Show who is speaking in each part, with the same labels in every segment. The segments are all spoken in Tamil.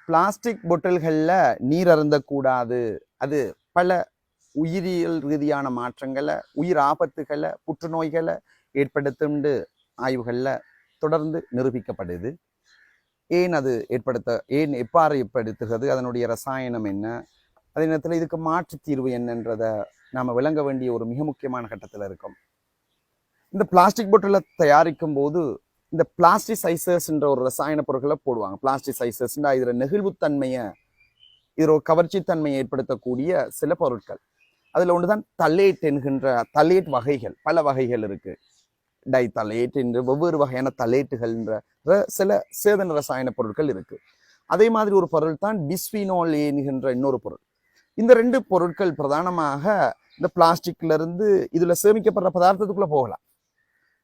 Speaker 1: பிளாஸ்டிக் பொட்டல்களில் நீர் அருந்தக்கூடாது. அது பல உயிரியல் ரீதியான மாற்றங்களை, உயிர் ஆபத்துகளை, புற்றுநோய்களை ஏற்படுத்துண்டு ஆய்வுகளில் தொடர்ந்து நிரூபிக்கப்படுது. ஏன் எவ்வாறு ஏற்படுத்துகிறது, அதனுடைய ரசாயனம் என்ன, அதே நேரத்தில் இதுக்கு மாற்று தீர்வு என்னன்றதை நாம் விளங்க வேண்டிய ஒரு மிக முக்கியமான கட்டத்தில் இருக்கோம். இந்த பிளாஸ்டிக் பொட்டலை தயாரிக்கும் போது இந்த பிளாஸ்டிசைசர்ஸ்ன்ற ஒரு ரசாயன பொருட்களை போடுவாங்க. பிளாஸ்டிசைசர்ஸ்ன்றா இதில் நெகிழ்வுத்தன்மையை, இதில் ஒரு கவர்ச்சித்தன்மையை ஏற்படுத்தக்கூடிய சில பொருட்கள். அதில் ஒன்று தான் தலேட் என்கின்ற தலேட் வகைகள். பல வகைகள் இருக்கு. டைதலேட் என்று வெவ்வேறு வகையான தலேட்டுகள்ன்ற சில சேதன ரசாயன பொருட்கள் இருக்கு. அதே மாதிரி ஒரு பொருள் தான் பிஸ்பினோல் என்கின்ற இன்னொரு பொருள். இந்த ரெண்டு பொருட்கள் பிரதானமாக இந்த பிளாஸ்டிக்ல இருந்து இதுல சேமிக்கப்படுற பதார்த்தத்துக்குள்ள போகலாம்.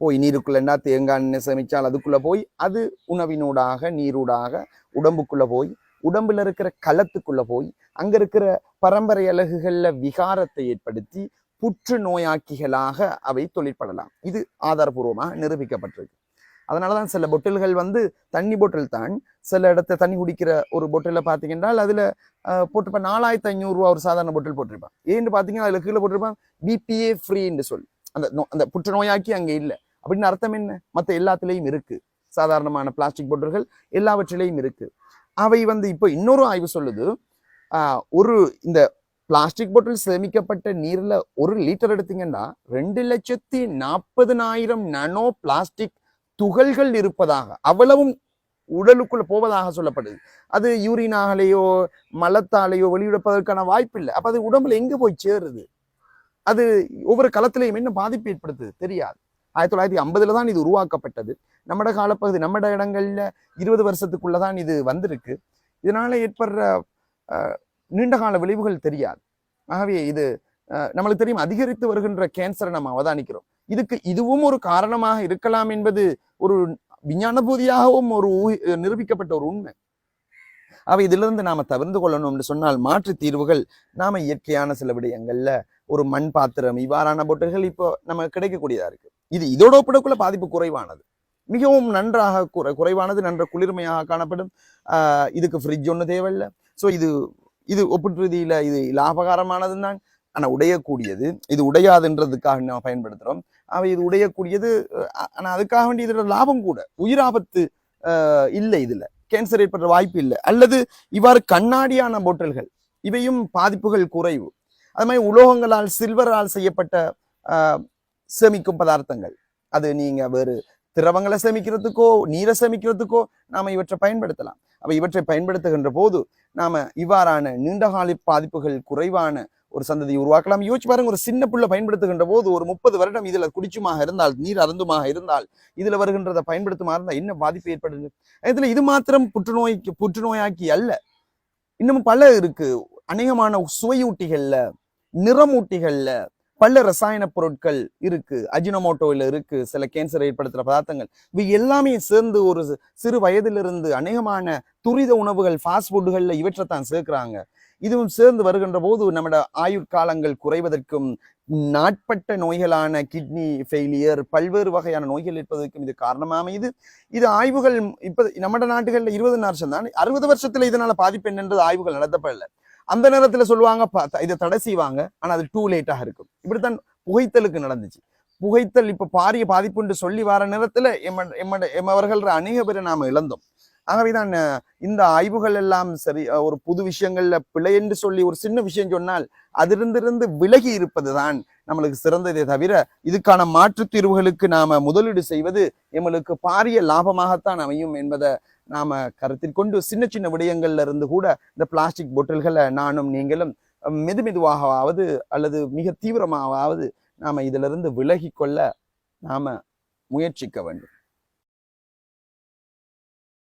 Speaker 1: போய் நீருக்குள்ள தேங்காய் எண்ணெய் சேமிச்சால் அதுக்குள்ள போய் அது உணவினூடாக நீரூடாக உடம்புக்குள்ள போய் உடம்புல இருக்கிற களத்துக்குள்ள போய் அங்க இருக்கிற பரம்பரை அலகுகள்ல விகாரத்தை ஏற்படுத்தி புற்று நோயாக்கிகளாக அவை தொழிற்படலாம். இது ஆதாரபூர்வமாக நிரூபிக்கப்பட்டிருக்கு. அதனாலதான் சில பொட்டில்கள் தண்ணி பொட்டில் தான். சில இடத்த தண்ணி குடிக்கிற ஒரு பொட்டில பாத்தீங்கன்னா அதுல போட்டிருப்பான் 4500 ரூபா ஒரு சாதாரண பொட்டில் போட்டிருப்பான். ஏன்னு பாத்தீங்கன்னா அதுல கீழே போட்டிருப்பான் BPA ஃப்ரீன்னு சொல்லி. அந்த புற்றுநோயாக்கி அங்க இல்லை அப்படின்னு அர்த்தம் என்ன? மற்ற எல்லாத்திலையும் இருக்கு. சாதாரணமான பிளாஸ்டிக் பொட்டில்கள் எல்லாவற்றிலையும் இருக்கு. அவை இப்போ இன்னொரு ஆய்வு சொல்லுது, இந்த பிளாஸ்டிக் பொட்டில் சேமிக்கப்பட்ட நீர்ல 1 லிட்டர் எடுத்தீங்கன்னா 2,40,000 நானோ பிளாஸ்டிக் துகள்கள் இருப்பதாக, அவ்வளவும் உடலுக்குள்ள போவதாக சொல்லப்படுது. அது யூரினாகலேயோ மலத்தாலேயோ வெளியிடப்பதற்கான வாய்ப்பு இல்லை. அப்ப அது உடம்புல எங்க போய் சேருது? அது ஒவ்வொரு களத்திலையும் என்ன பாதிப்பு ஏற்படுத்துது தெரியாது. 1950 தான் இது உருவாக்கப்பட்டது. நம்மட காலப்பகுதி, நம்மட இடங்கள்ல 20 வருஷத்துக்குள்ளதான் இது வந்திருக்கு. இதனால ஏற்படுற நீண்டகால விளைவுகள் தெரியாது. ஆகவே இது நம்மளுக்கு தெரியும், அதிகரித்து வருகின்ற கேன்சரை நம்ம அவதானிக்கிறோம். இதுவும் ஒரு காரணமாக இருக்கலாம் என்பது ஒரு விஞ்ஞான பூதியாகவும் ஒரு நிரூபிக்கப்பட்ட ஒரு உண்மை. அவை இதிலிருந்து நாம தவிர்த்து கொள்ளணும் என்று சொன்னால் மாற்று தீர்வுகள் நாம இயற்கையான சில விடயங்கள்ல ஒரு மண் பாத்திரம் இவ்வாறான பொட்டல்கள் இப்போ நம்ம கிடைக்கக்கூடியதா இருக்கு. இதோட ஒப்பிடக்குள்ள பாதிப்பு குறைவானது, மிகவும் நன்றாக குறைவானது, நன்ற குளிர்மையாக காணப்படும். இதுக்கு ஃப்ரிட்ஜ் ஒன்று தேவையில்லை. ஸோ இது ஒப்பிட்டு ரீதியில இது லாபகரமானது தான். ஆனா உடையக்கூடியது. இது உடையாதுன்றதுக்காக நம்ம பயன்படுத்துறோம். அவை இது உடையக்கூடியது. ஆனா அதுக்காக வேண்டிய இதோட லாபம் கூட. உயிர் ஆபத்து இல்லை, இதுல கேன்சர் ஏற்படுற வாய்ப்பு இல்லை. அல்லது இவ்வாறு கண்ணாடியான பொட்டல்கள், இவையும் பாதிப்புகள் குறைவு. அது மாதிரி உலோகங்களால் சில்வரால் செய்யப்பட்ட சேமிக்கும் பதார்த்தங்கள், அது நீங்க வேறு திரவங்களை சேமிக்கிறதுக்கோ நீரை சேமிக்கிறதுக்கோ நாம இவற்றை பயன்படுத்தலாம். அப்ப இவற்றை பயன்படுத்துகின்ற போது நாம இவ்வாறான நீண்டகால பாதிப்புகள் குறைவான ஒரு சந்ததியை உருவாக்கலாம். யோசிச்சு பாருங்க, ஒரு சின்ன புள்ள பயன்படுத்துகின்ற போது ஒரு 30 வருடம் இதுல குடிச்சுமாக இருந்தால், நீர் அருந்துமாக இருந்தால், இதுல வருகின்றதை பயன்படுத்துமா இருந்தால் என்ன பாதிப்பு ஏற்படுது? இதுல இது மாத்திரம் புற்றுநோயாக்கி அல்ல, இன்னும் பல இருக்கு. அநேகமான சுவையூட்டிகள்ல, நிறமூட்டிகள்ல பல ரசாயன பொருட்கள் இருக்கு. அஜினோமோட்டோல இருக்கு சில கேன்சர் ஏற்படுத்துற பதார்த்தங்கள். இவை எல்லாமே சேர்ந்து ஒரு சிறு வயதிலிருந்து அநேகமான துரித உணவுகள், ஃபாஸ்ட் ஃபுட்டுகள்ல இவற்றைத்தான் சேர்க்கிறாங்க. இதுவும் சேர்ந்து வருகின்ற போது நம்மட ஆயுட்காலங்கள் குறைவதற்கும், நாட்பட்ட நோய்களான கிட்னி ஃபெயிலியர், பல்வேறு வகையான நோய்கள் இருப்பதற்கும் இது காரணமாக அமையுது. இது ஆய்வுகள் இப்ப நம்ம நாட்டுகள்ல 20 வருஷம் தான், 60 வருஷத்துல இதனால பாதிப்பு என்னன்றது ஆய்வுகள் நடத்தப்படல. அந்த நேரத்துல சொல்லுவாங்க இதை தடை செய்வாங்க, ஆனா அது டூ லேட்டாக இருக்கும். இப்படித்தான் புகைத்தலுக்கு நடந்துச்சு. புகைத்தல் இப்ப பாரிய பாதிப்புன்னு சொல்லி வர நேரத்துல எம்மவர்கள் அநேக பேரை நாம இழந்தோம். ஆகவேதான் இந்த ஆய்வுகள் எல்லாம் சரி, ஒரு புது விஷயங்கள்ல பிழை என்று சொல்லி ஒரு சின்ன விஷயம் சொன்னால் அதிலிருந்து விலகி இருப்பதுதான் நம்மளுக்கு சிறந்ததே தவிர, இதுக்கான மாற்று தீர்வுகளுக்கு நாம முதலீடு செய்வது எங்களுக்கு பாரிய லாபமாகத்தான் அமையும் என்பதை நாம கருத்தில் கொண்டு சின்ன சின்ன விடயங்கள்ல இருந்து கூட இந்த பிளாஸ்டிக் பொட்டில்களை நானும் நீங்களும் மெதுவாகவாவது அல்லது மிக தீவிரமாகவாவது நாம இதுல இருந்து விலகி கொள்ள நாம முயற்சிக்க வேண்டும்.